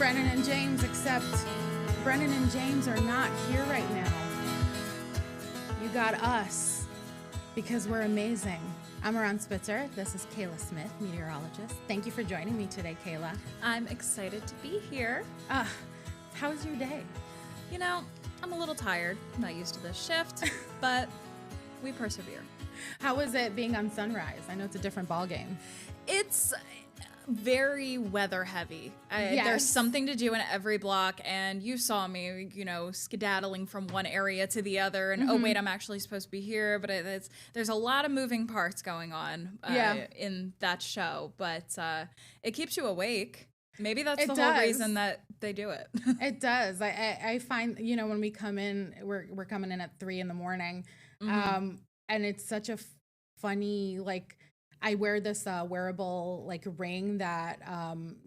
Brennan and James, except Brennan and James are not here right now. You got us because we're amazing. I'm Aran Spitzer. This is Kayla Smith, meteorologist. Thank you for joining me today, Kayla. I'm excited to be here. How was your day? You know, I'm a little tired. I'm not used to this shift, but we persevere. How was it being on Sunrise? I know it's a different ballgame. It's very weather heavy. Yes. There's something to do in every block, and you saw me, skedaddling from one area to the other, and oh wait, I'm actually supposed to be here, but there's a lot of moving parts going on in that show, but it keeps you awake. Maybe that's the whole reason that they do it. It does. I find, when we come in, we're coming in at 3 a.m, and it's such a funny, I wear this wearable ring that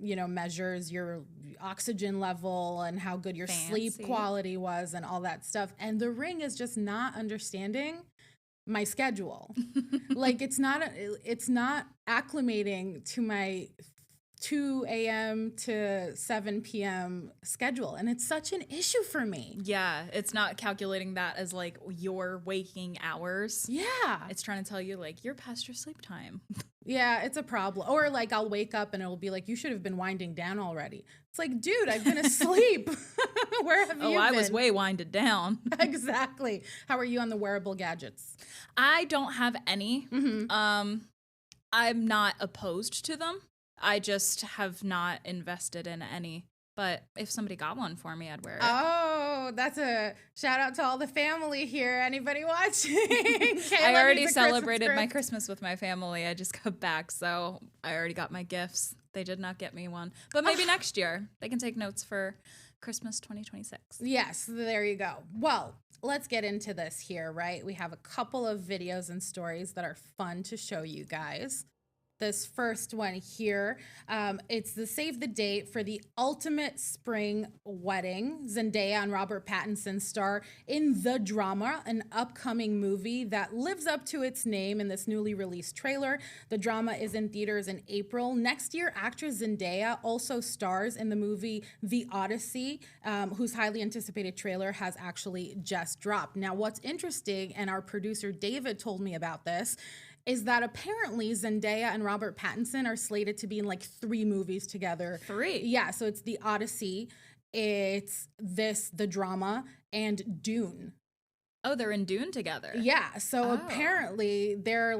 measures your oxygen level and how good your sleep quality was and all that stuff. And the ring is just not understanding my schedule. It's not acclimating to my 2 a.m. to 7 p.m. schedule. And it's such an issue for me. Yeah, it's not calculating that as your waking hours. Yeah. It's trying to tell you you're past your sleep time. Yeah, it's a problem. Or I'll wake up and it'll be you should have been winding down already. It's dude, I've been asleep. Where have you been? Oh, I was way winded down. Exactly. How are you on the wearable gadgets? I don't have any. I'm not opposed to them. I just have not invested in any. But if somebody got one for me, I'd wear it. Oh, that's a shout out to all the family here. Anybody watching? I already celebrated my Christmas with my family. I just got back, so I already got my gifts. They did not get me one. But maybe next year. They can take notes for Christmas 2026. Yes, there you go. Well, let's get into this here, right? We have a couple of videos and stories that are fun to show you guys. This first one here, it's the save the date for the ultimate spring wedding. Zendaya and Robert Pattinson star in The Drama, an upcoming movie that lives up to its name in this newly released trailer. The Drama is in theaters in April. Next year, actress Zendaya also stars in the movie The Odyssey, whose highly anticipated trailer has actually just dropped. Now, what's interesting, and our producer David told me about this, is that apparently Zendaya and Robert Pattinson are slated to be in 3 movies together. 3? Yeah, so it's The Odyssey, it's The Drama, and Dune. Oh, they're in Dune together. Yeah, so apparently they're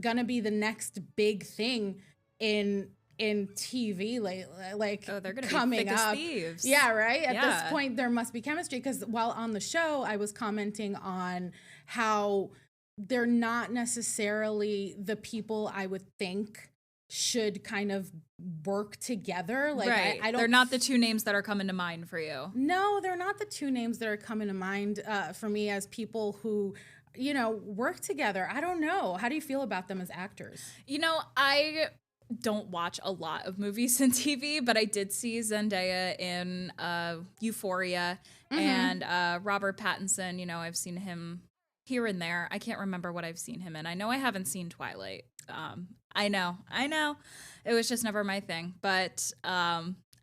gonna be the next big thing in TV they're gonna coming be thick up. As thieves. Yeah, right? At this point there must be chemistry, because while on the show I was commenting on how they're not necessarily the people I would think should kind of work together. Right. I don't. They're not the 2 names that are coming to mind for you. No, they're not the 2 names that are coming to mind for me as people who, work together. I don't know. How do you feel about them as actors? I don't watch a lot of movies and TV, but I did see Zendaya in Euphoria and Robert Pattinson. I've seen him here and there. I can't remember what I've seen him in. I know I haven't seen Twilight. I know. It was just never my thing. But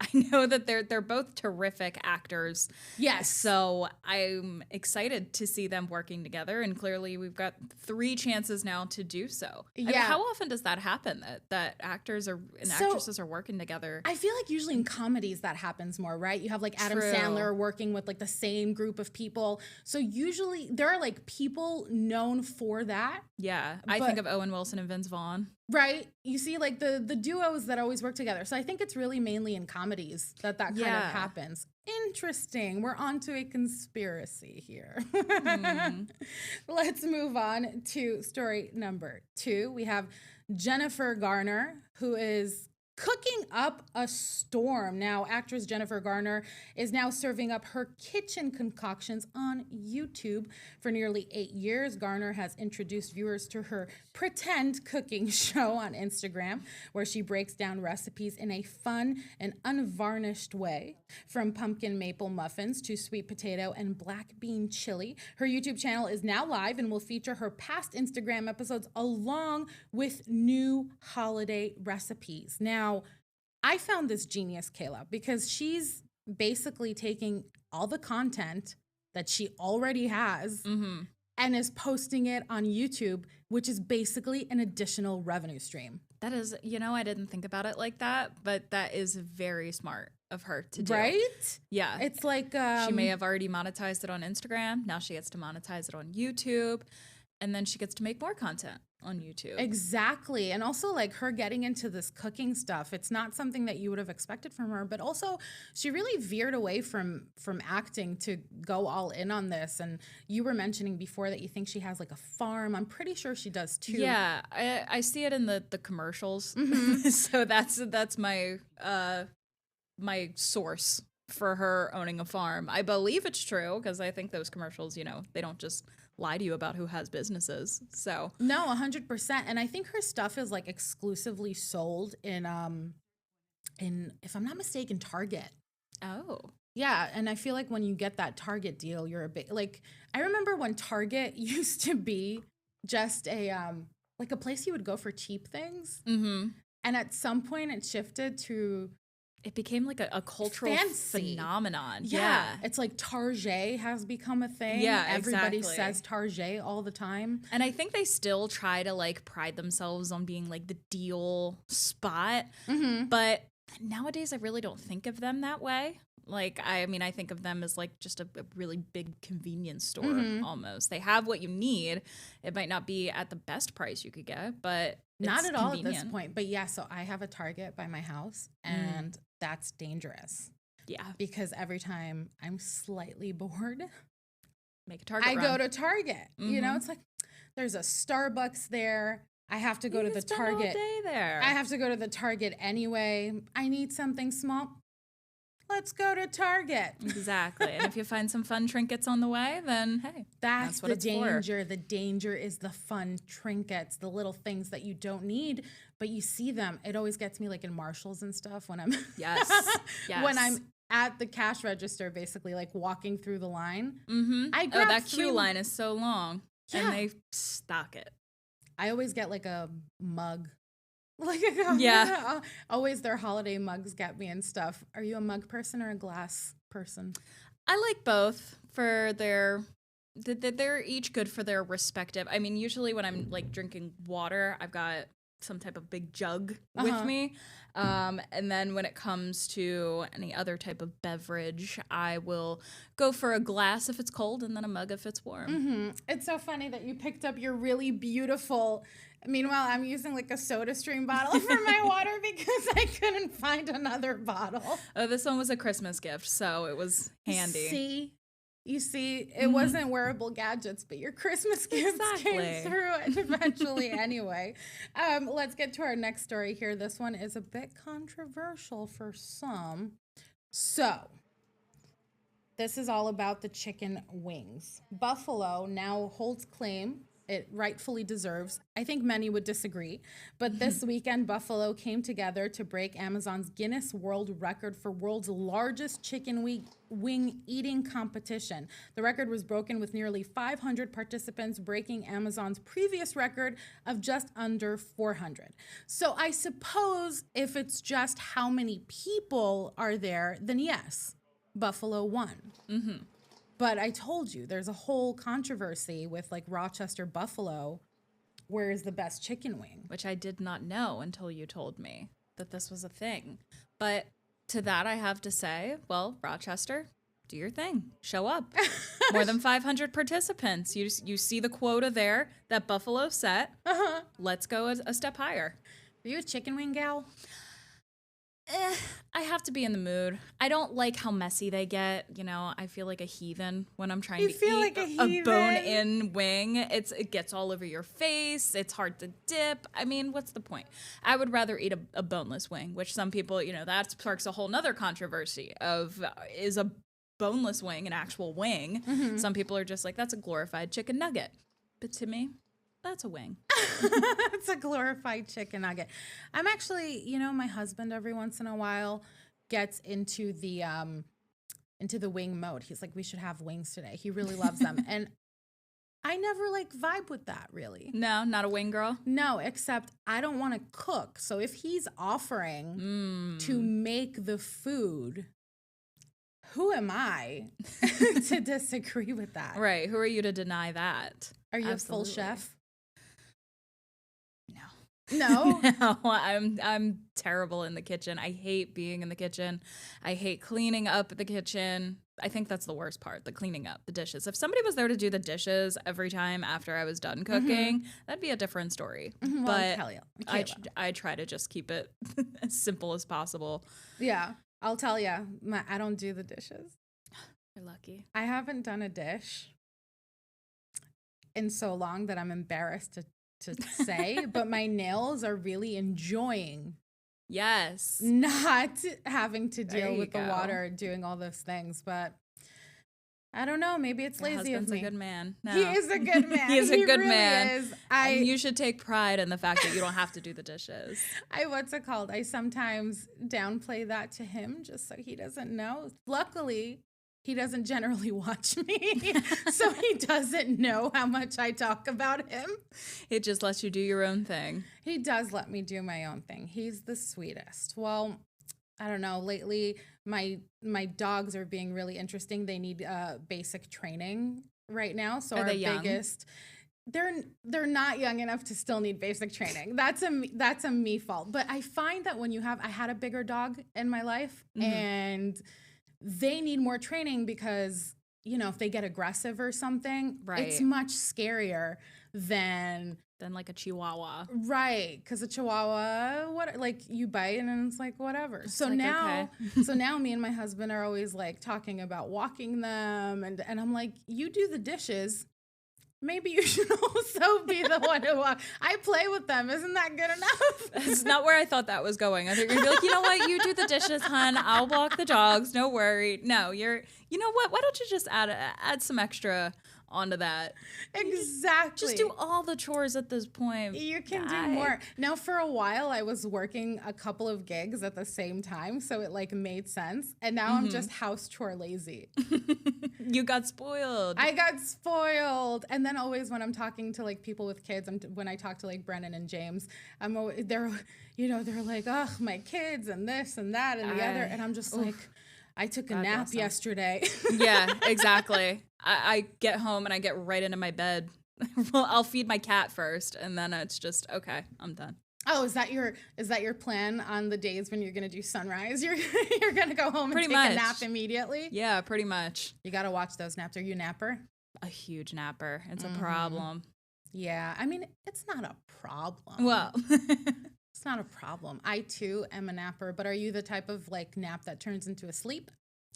I know that they're both terrific actors. Yes. So I'm excited to see them working together. And clearly we've got 3 chances now to do so. Yeah. I mean, how often does that happen, that actors and actresses are working together? I feel usually in comedies that happens more, right? You have Adam True. Sandler working with the same group of people. So usually there are people known for that. Yeah. I think of Owen Wilson and Vince Vaughn. Right. You see the duos that always work together. So I think it's really mainly in comedies that kind of happens. Interesting. We're on to a conspiracy here. Let's move on to story number 2. We have Jennifer Garner, who is cooking up a storm. Now, actress Jennifer Garner is now serving up her kitchen concoctions on YouTube. For nearly 8 years, Garner has introduced viewers to her pretend cooking show on Instagram, where she breaks down recipes in a fun and unvarnished way. From pumpkin maple muffins to sweet potato and black bean chili, her YouTube channel is now live and will feature her past Instagram episodes along with new holiday recipes. Now, I found this genius, Kayla, because she's basically taking all the content that she already has and is posting it on YouTube, which is basically an additional revenue stream. That is, I didn't think about it like that, but that is very smart of her to do. Right? Yeah. It's like... she may have already monetized it on Instagram. Now she gets to monetize it on YouTube. And then she gets to make more content on YouTube. Exactly. And also like her getting into this cooking stuff, it's not something that you would have expected from her, but also she really veered away from acting to go all in on this. And you were mentioning before that you think she has like a farm. I'm pretty sure she does too. Yeah, I see it in the commercials. So that's my my source for her owning a farm. I believe it's true because I think those commercials, they don't just lie to you about who has businesses. So no, 100%. And I think her stuff is like exclusively sold in if I'm not mistaken, Target. Oh. Yeah, and I feel like when you get that Target deal, you're a bit like, I remember when Target used to be just a like a place you would go for cheap things. Mm-hmm. And at some point it shifted to... It became like a cultural phenomenon. Yeah. It's like Target has become a thing. Yeah, Everybody exactly. says Target all the time. And I think they still try to like pride themselves on being like the deal spot. Mm-hmm. But nowadays I really don't think of them that way. Like, I mean, I think of them as like just a really big convenience store almost. They have what you need. It might not be at the best price you could get, but not at all at this convenient. point. But yeah, so I have a Target by my house and that's dangerous. Yeah. Because every time I'm slightly bored, make a Target I run. go to Target. You know, it's like there's a Starbucks there. I have to go to the Target. All day there. I have to go to the Target anyway. I need something small. Let's go to Target. Exactly. And if you find some fun trinkets on the way, then hey, that's what the it's danger. For. The danger is the fun trinkets, the little things that you don't need, but you see them. It always gets me like in Marshalls and stuff when I'm yes. when I'm at the cash register, basically like walking through the line. Mm-hmm. That queue line is so long, and they stock it. I always get like a mug. Like, always their holiday mugs get me and stuff. Are you a mug person or a glass person? I like both for they're each good for their respective. I mean, usually when I'm like drinking water, I've got some type of big jug with me. And then when it comes to any other type of beverage, I will go for a glass if it's cold and then a mug if it's warm. Mm-hmm. It's so funny that you picked up your really beautiful... Meanwhile, I'm using like a SodaStream bottle for my water because I couldn't find another bottle. Oh, this one was a Christmas gift, so it was handy. You see, it wasn't wearable gadgets, but your Christmas gifts came through eventually anyway. Let's get to our next story here. This one is a bit controversial for some. So, this is all about the chicken wings. Buffalo now holds claim. It rightfully deserves. I think many would disagree. But this weekend, Buffalo came together to break Amazon's Guinness World Record for world's largest chicken wing eating competition. The record was broken with nearly 500 participants, breaking Amazon's previous record of just under 400. So I suppose if it's just how many people are there, then yes, Buffalo won. Mm-hmm. But I told you, there's a whole controversy with like Rochester Buffalo. Where is the best chicken wing? Which I did not know until you told me that this was a thing. But to that, I have to say, well, Rochester, do your thing. Show up. More than 500 participants. You see the quota there that Buffalo set. Let's go a step higher. Are you a chicken wing gal? I have to be in the mood. I don't like how messy they get. You know, I feel like a heathen when I'm trying to eat like a bone-in wing. It gets all over your face. It's hard to dip. I mean, what's the point? I would rather eat a boneless wing, which some people, that sparks a whole nother controversy of is a boneless wing an actual wing? Mm-hmm. Some people are just like, that's a glorified chicken nugget. But to me, that's a wing. It's a glorified chicken nugget. I'm actually, my husband every once in a while gets into the wing mode. He's like, we should have wings today. He really loves them. And I never like vibe with that really. No, not a wing girl? No, except I don't want to cook. So if he's offering to make the food, who am I to disagree with that? Right. Who are you to deny that? Are you a full chef? No. No? No, I'm terrible in the kitchen. I hate being in the kitchen. I hate cleaning up the kitchen. I think that's the worst part, the cleaning up, the dishes. If somebody was there to do the dishes every time after I was done cooking, that'd be a different story. Well, But I try to just keep it as simple as possible. Yeah, I'll tell you, I don't do the dishes. You're lucky. I haven't done a dish in so long that I'm embarrassed to say, but my nails are really enjoying not having to deal with the water, doing all those things. But I don't know, maybe it's lazy of me. He's a good man. No. He is a good man. He is a good really man. Is. And you should take pride in the fact that you don't have to do the dishes. I sometimes downplay that to him just so he doesn't know. Luckily, he doesn't generally watch me, so he doesn't know how much I talk about him. It just lets you do your own thing. He does let me do my own thing. He's the sweetest. Well, I don't know. Lately, my dogs are being really interesting. They need basic training right now. So are they young? They're not young enough to still need basic training. That's a me fault. But I find that when I had a bigger dog in my life, and they need more training because, if they get aggressive or something, it's much scarier than like a Chihuahua. Right, because a Chihuahua, you bite and it's like whatever. So like, now, okay. so now me and my husband are always like talking about walking them, and I'm like, you do the dishes. Maybe you should also be the one who walks. I play with them. Isn't that good enough? That's not where I thought that was going. I think you're going to be like, you know what? You do the dishes, hon. I'll walk the dogs. No worry. No, you know what? Why don't you just add some extra onto that? Exactly. Just do all the chores at this point. You can do more. Now, for a while, I was working a couple of gigs at the same time, so it made sense. And now I'm just house chore lazy. You got spoiled. I got spoiled. And then always when I'm talking to people with kids, when I talk to Brennan and James, they're like, oh, my kids and this and that and the other. And I'm just like, I took a nap yesterday. Yeah, exactly. I get home and I get right into my bed. Well, I'll feed my cat first, and then it's just, okay, I'm done. Oh, is that your plan on the days when you're gonna do sunrise? You're gonna go home and take a nap immediately? Yeah, pretty much. You gotta watch those naps. Are you a napper? A huge napper. It's a problem. Yeah, I mean, it's not a problem. Well, it's not a problem. I too am a napper, but are you the type of nap that turns into a sleep?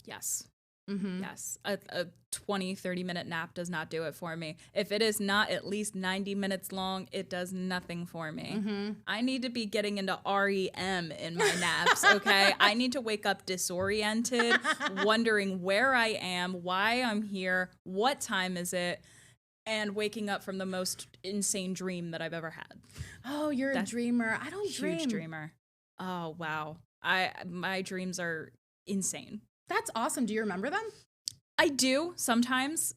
Yes. Yes. A 20, 30-minute nap does not do it for me. If it is not at least 90 minutes long, it does nothing for me. I need to be getting into REM in my naps, okay? I need to wake up disoriented, wondering where I am, why I'm here, what time is it, and waking up from the most insane dream that I've ever had. Oh, you're a dreamer. I don't dream. Huge dreamer. Oh, wow. My dreams are insane. That's awesome. Do you remember them? I do sometimes.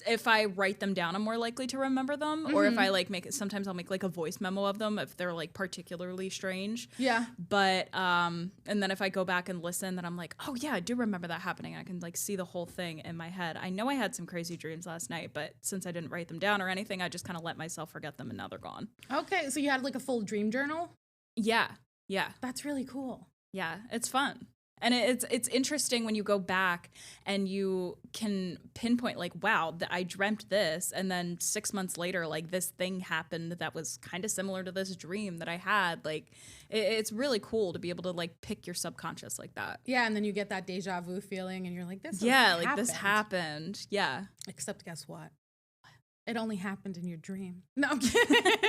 If I write them down, I'm more likely to remember them. Or if I sometimes I'll make a voice memo of them if they're particularly strange. Yeah. But and then if I go back and listen, then I'm like, oh yeah, I do remember that happening. I can see the whole thing in my head. I know I had some crazy dreams last night, but since I didn't write them down or anything, I just kind of let myself forget them and now they're gone. Okay, so you had a full dream journal? Yeah. Yeah. That's really cool. Yeah, it's fun. And it's interesting when you go back and you can pinpoint wow, I dreamt this, and then 6 months later this thing happened that was kind of similar to this dream that I had. It's really cool to be able to pick your subconscious like that. Yeah, and then you get that deja vu feeling and you're like, this this happened. Yeah. Except guess what? It only happened in your dream. No, I'm kidding.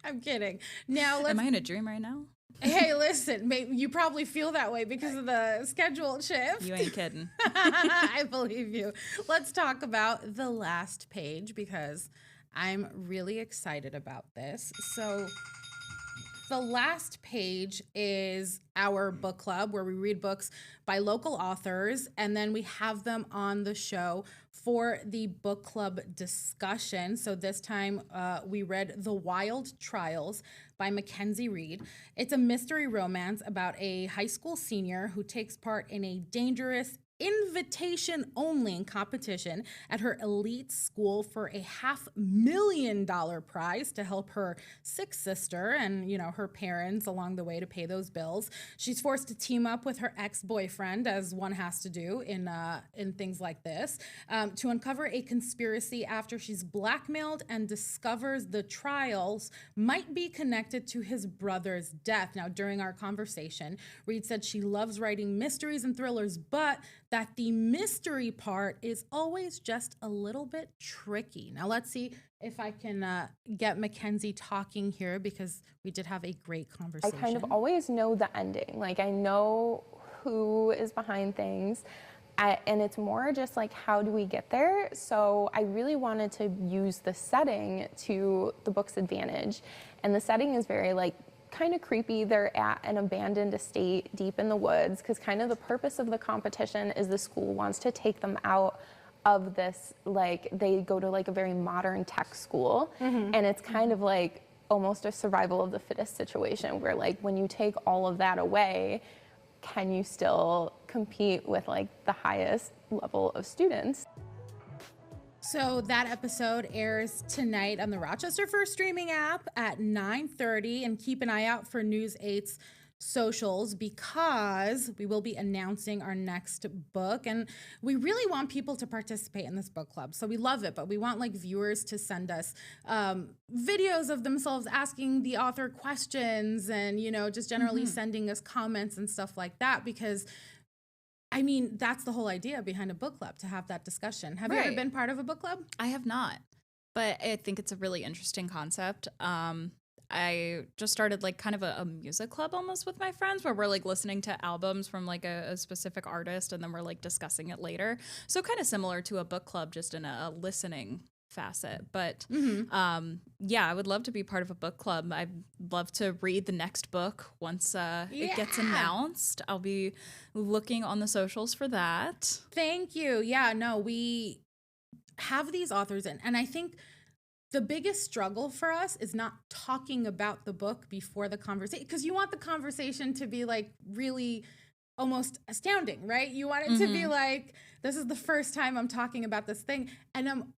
I'm kidding. Now Am I in a dream right now? Hey, listen, you probably feel that way because of the scheduled shift. You ain't kidding. I believe you. Let's talk about the last page because I'm really excited about this. So the last page is our book club where we read books by local authors, and then we have them on the show for the book club discussion. So this time we read The Wild Trials by Mackenzie Reed. It's a mystery romance about a high school senior who takes part in a dangerous invitation only competition at her elite school for a $500,000 prize to help her sick sister and, her parents along the way to pay those bills. She's forced to team up with her ex-boyfriend, as one has to do in things like this, to uncover a conspiracy after she's blackmailed and discovers the trials might be connected to his brother's death. Now, during our conversation, Reed said she loves writing mysteries and thrillers, but that the mystery part is always just a little bit tricky. Now, let's see if I can get Mackenzie talking here, because we did have a great conversation. I kind of always know the ending. Like, I know who is behind things, and it's more just like, how do we get there? So I really wanted to use the setting to the book's advantage. And the setting is very, kind of creepy. They're at an abandoned estate deep in the woods, because kind of the purpose of the competition is the school wants to take them out of this, they go to a very modern tech school. And it's kind of almost a survival of the fittest situation where when you take all of that away, can you still compete with the highest level of students? So that episode airs tonight on the Rochester First streaming app at 9:30, and keep an eye out for News 8's socials, because we will be announcing our next book, and we really want people to participate in this book club. So we love it, but we want viewers to send us videos of themselves asking the author questions, and just generally sending us comments and stuff like that, because that's the whole idea behind a book club, to have that discussion. Have you ever been part of a book club? I have not, but I think it's a really interesting concept. I just started kind of a music club almost with my friends, where we're listening to albums from a specific artist, and then we're discussing it later. So kind of similar to a book club, just in a listening facet. But I would love to be part of a book club. I'd love to read the next book once it gets announced. I'll be looking on the socials for that. Thank you. Yeah, no, we have these authors in, and I think the biggest struggle for us is not talking about the book before the conversation, because you want the conversation to be really almost astounding, right? You want it to be this is the first time I'm talking about this thing. And I'm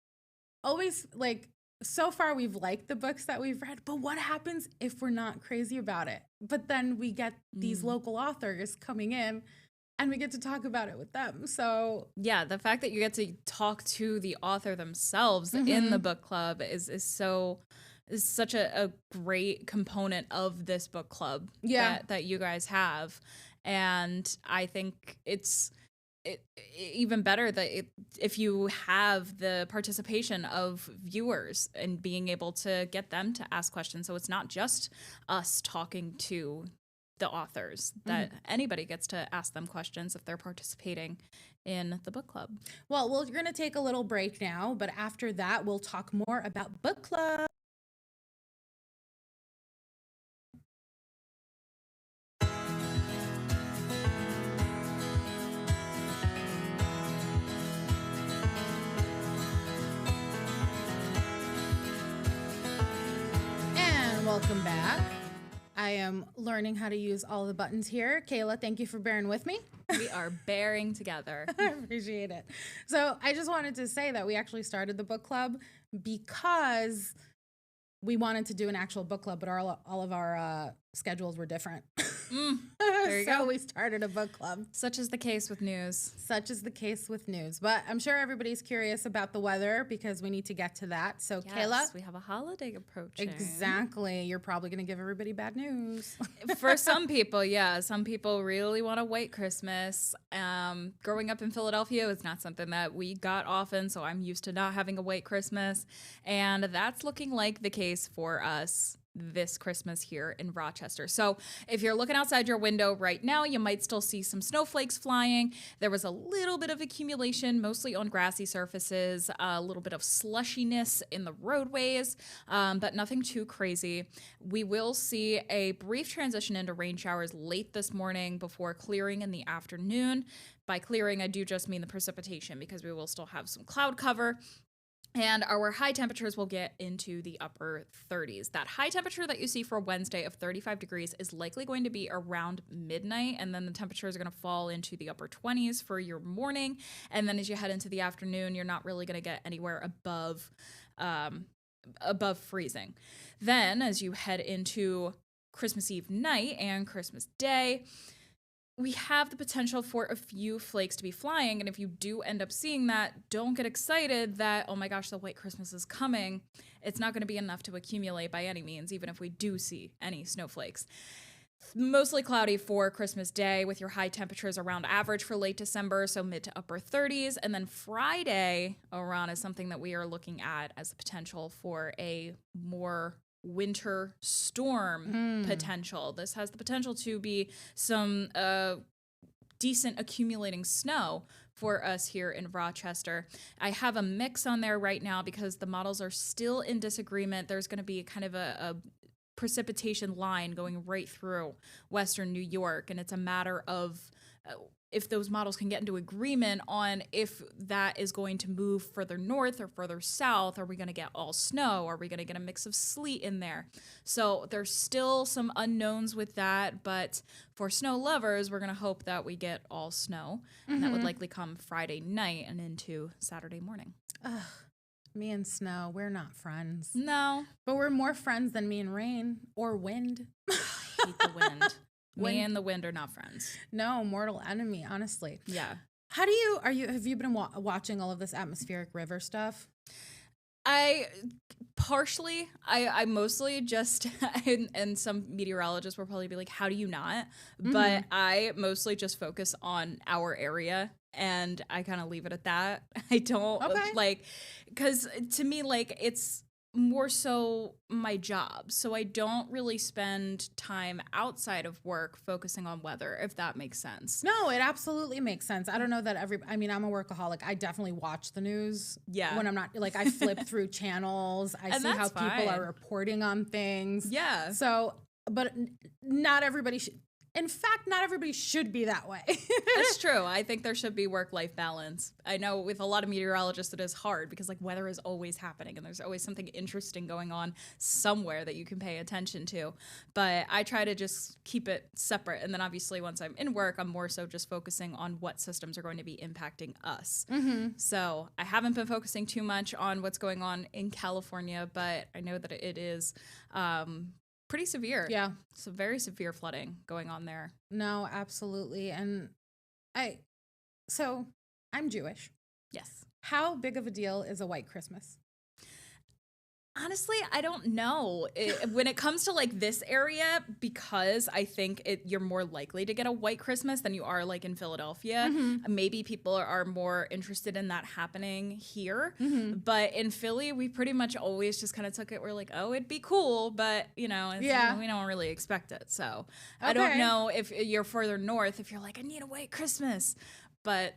always so far we've liked the books that we've read, but what happens if we're not crazy about it? But then we get these local authors coming in, and we get to talk about it with them. So yeah, the fact that you get to talk to the author themselves in the book club is such a great component of this book club that you guys have. And I think it's even better that if you have the participation of viewers and being able to get them to ask questions. So it's not just us talking to the authors, that anybody gets to ask them questions if they're participating in the book club. Well, we're going to take a little break now, but after that, we'll talk more about book club. And welcome back. I am learning how to use all the buttons here. Kayla, thank you for bearing with me. We are bearing together. I appreciate it. So I just wanted to say that we actually started the book club because we wanted to do an actual book club, but all of our schedules were different. There you go. We started a book club. Such is the case with news. Such is the case with news. But I'm sure everybody's curious about the weather, because we need to get to that. So yes, Kayla, we have a holiday approaching. Exactly. You're probably going to give everybody bad news. For some people, yeah. Some people really want a white Christmas. Growing up in Philadelphia is not something that we got often, so I'm used to not having a white Christmas. And that's looking like the case for us this Christmas here in Rochester. So if you're looking outside your window right now, you might still see some snowflakes flying. There was a little bit of accumulation, mostly on grassy surfaces, a little bit of slushiness in the roadways, but nothing too crazy. We will see a brief transition into rain showers late this morning before clearing in the afternoon. By clearing, I do just mean the precipitation, because we will still have some cloud cover. And our high temperatures will get into the upper 30s. That high temperature that you see for Wednesday of 35 degrees is likely going to be around midnight. And then the temperatures are going to fall into the upper 20s for your morning. And then as you head into the afternoon, you're not really going to get anywhere above freezing. Then as you head into Christmas Eve night and Christmas Day, we have the potential for a few flakes to be flying. And if you do end up seeing that, don't get excited that, oh my gosh, the white Christmas is coming. It's not going to be enough to accumulate by any means, even if we do see any snowflakes. Mostly cloudy for Christmas Day with your high temperatures around average for late December, so mid to upper 30s. And then Friday, Oran, is something that we are looking at as a potential for a more winter storm potential. This has the potential to be some decent accumulating snow for us here in Rochester. I have a mix on there right now because the models are still in disagreement. There's going to be kind of a precipitation line going right through Western New York, and it's a matter of if those models can get into agreement on if that is going to move further north or further south. Are we going to get all snow? Are we going to get a mix of sleet in there? So there's still some unknowns with that, but for snow lovers, we're going to hope that we get all snow, and that would likely come Friday night and into Saturday morning. Ugh, me and snow, we're not friends. No. But we're more friends than me and rain or wind. I hate the wind. Me and the wind are not friends. No, mortal enemy, honestly. Yeah. Have you been watching all of this atmospheric river stuff? I mostly just, and some meteorologists will probably be like, how do you not? But I mostly just focus on our area, and I kind of leave it at that. I don't because to me, like, it's more so my job. So I don't really spend time outside of work focusing on weather, if that makes sense. No, it absolutely makes sense. I don't know that I'm a workaholic. I definitely watch the news. Yeah. When I'm not, like, I flip through channels. I see how people are reporting on things. Yeah. So, but not everybody should. In fact, not everybody should be that way. That's true. I think there should be work-life balance. I know with a lot of meteorologists it is hard because, like, weather is always happening and there's always something interesting going on somewhere that you can pay attention to. But I try to just keep it separate. And then obviously once I'm in work, I'm more so just focusing on what systems are going to be impacting us. So I haven't been focusing too much on what's going on in California, but I know that it is pretty severe. Yeah. Some very severe flooding going on there. No, absolutely. And I'm Jewish. Yes. How big of a deal is a white Christmas? Honestly, I don't know. When it comes to like this area, because I think you're more likely to get a white Christmas than you are like in Philadelphia. Maybe people are more interested in that happening here. But in Philly, we pretty much always just kind of took it. We're like, oh, it'd be cool, but we don't really expect it. So I don't know if you're further north, if you're like, I need a white Christmas. But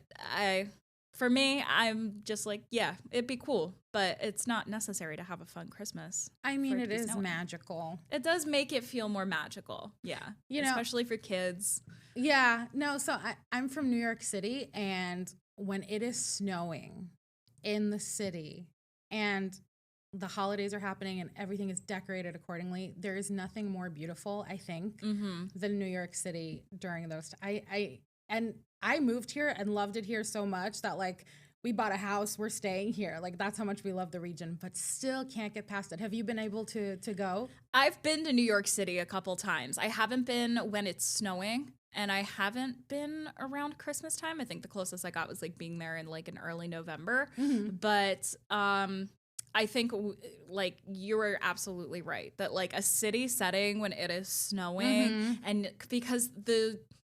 for me, I'm just like, yeah, it'd be cool, but it's not necessary to have a fun Christmas. I mean, it is magical. It does make it feel more magical. Yeah. Especially for kids. Yeah. No, so I'm from New York City, and when it is snowing in the city and the holidays are happening and everything is decorated accordingly, there is nothing more beautiful, I think, than New York City during those. I moved here and loved it here so much that, like, we bought a house, we're staying here. Like, that's how much we love the region, but still can't get past it. Have you been able to go? I've been to New York City a couple times. I haven't been when it's snowing, and I haven't been around Christmas time. I think the closest I got was like being there in like in early November. But I think like you were absolutely right that like a city setting when it is snowing, and because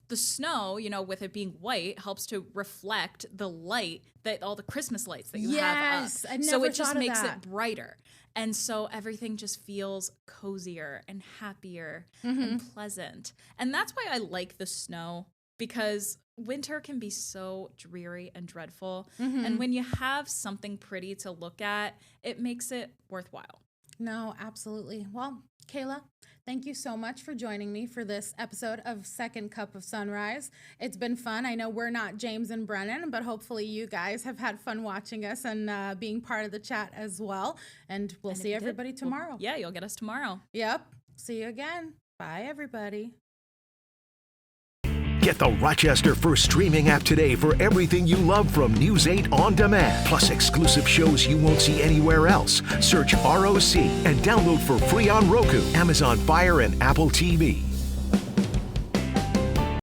the snow, you know, with it being white, helps to reflect the light that all the Christmas lights that you have up. I never so it just thought of makes that. it brighter. And so everything just feels cozier and happier and pleasant. And that's why I like the snow, because winter can be so dreary and dreadful. And when you have something pretty to look at, it makes it worthwhile. No, absolutely. Well, Kayla, thank you so much for joining me for this episode of Second Cup of Sunrise. It's been fun. I know we're not James and Brennan, but hopefully you guys have had fun watching us and being part of the chat as well. And we'll see everybody tomorrow. Yeah, you'll get us tomorrow. Yep. See you again. Bye, everybody. Get the Rochester First streaming app today for everything you love from News 8 On Demand, plus exclusive shows you won't see anywhere else. Search ROC and download for free on Roku, Amazon Fire, and Apple TV.